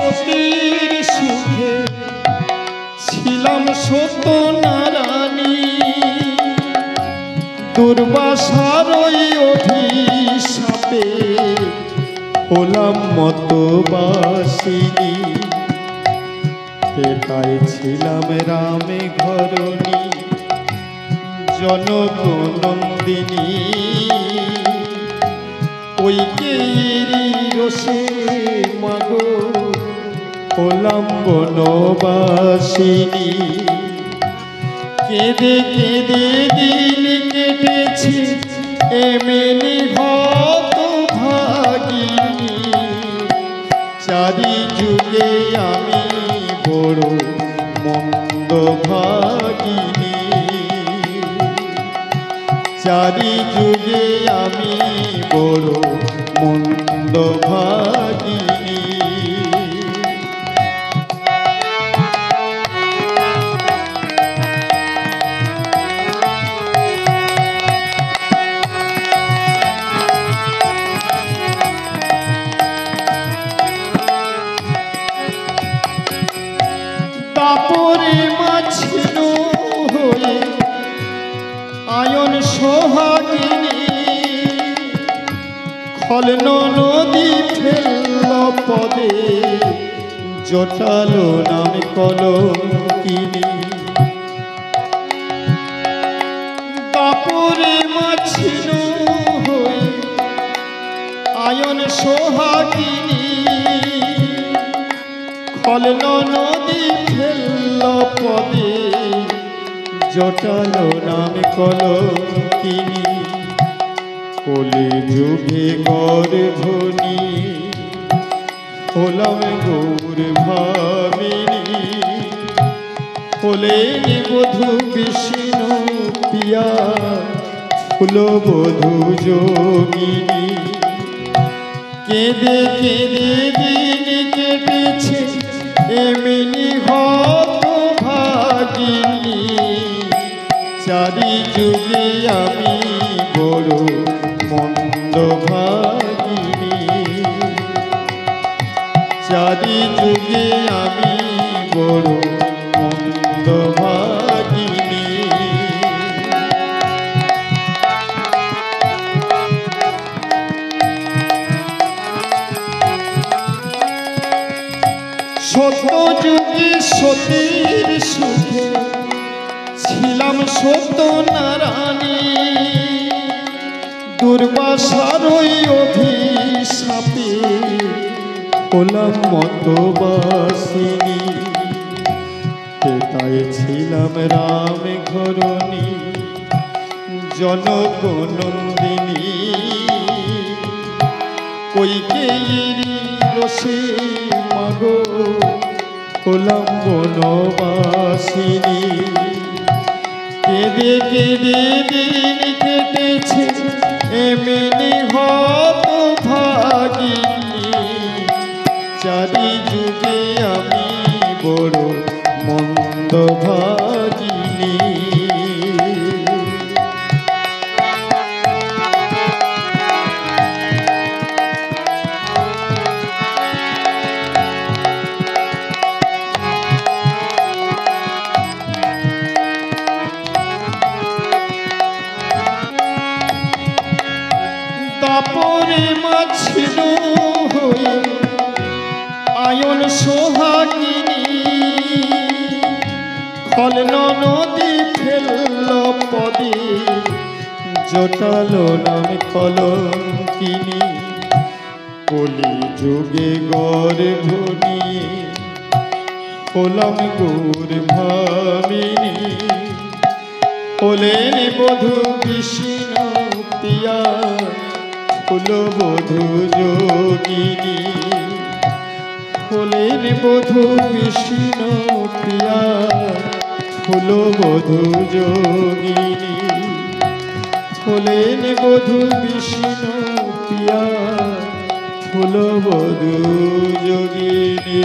সতীর সুখে ছিলাম সত্যনারায়ণী, দুর্বাসার ওই অভিশাপে হলাম মতবাসিনী। তাই ছিলাম রামে ঘরণী জনক নন্দিনী, ওই কেরি রসে মাগো হলাম বনবাসিনী। কেঁদে কেঁদে দিন কেটেছি এমনি হত ভাগিনী, চারি যুগে আমি বড় মন্দ ভাগিনী, চারি যুগে আমি বড় মন্দ ভাগিনী। তাপরে মাছিল হয়ে আয়ন সোহাগিনী, খলন নদী ফেলল পদে জটালো নাম কলঙ্কিনী। তাপরে মাছিল হয়ে আয়ন সোহাগিনী, খলন নদী ফেলল পদে জটালো নাম কলঙ্কিনী। কলি যুগে গর্ভণী হলাম গৌর ভামিনী, হলেন বধূ বিষ্ণু পিয়া ফুল বধূ যোগিনী। কেঁদে কেঁদে দিন কেটেছে এমনি হত ভাগিনী, চারি যুগে আমি বড় মন্দ ভাগিনী, চারি যুগে আমি বড় মন্দ ভাগিনী। সত্য যুগে সতীর সুখে ছিলাম সত্যনারায়ণী, দুর্বাসার ওই অভিশাপে হলাম মতবাসিনী। তাই ছিলাম রাম ঘরণী জনক নন্দিনী, কৈকেয়ীর রসে মাগো হলাম বনবাসিনী। কেঁদে কেঁদে দিন কেটেছে এমনি হত ভাগিনী, চারি যুগে আমি বড় মন্দ ভাগিনী। তাপরে মাছিল হয়ে আয়ন সোহাগিনী, খলন নদী ফেলল পদে জটালো নাম কলঙ্কিনী। কলি যুগে গর্ভণী হলাম গৌর ভামিনী, হলেন বধূ বিষ্ণু পিয়া ফুল বধূ যোগিনী। হলেন বধূ বিষ্ণু প্রিয়া ফুল বধূ যোগিনী, হলেন বধূ বিষ্ণু প্রিয়া ফুল বধূ যোগিনী।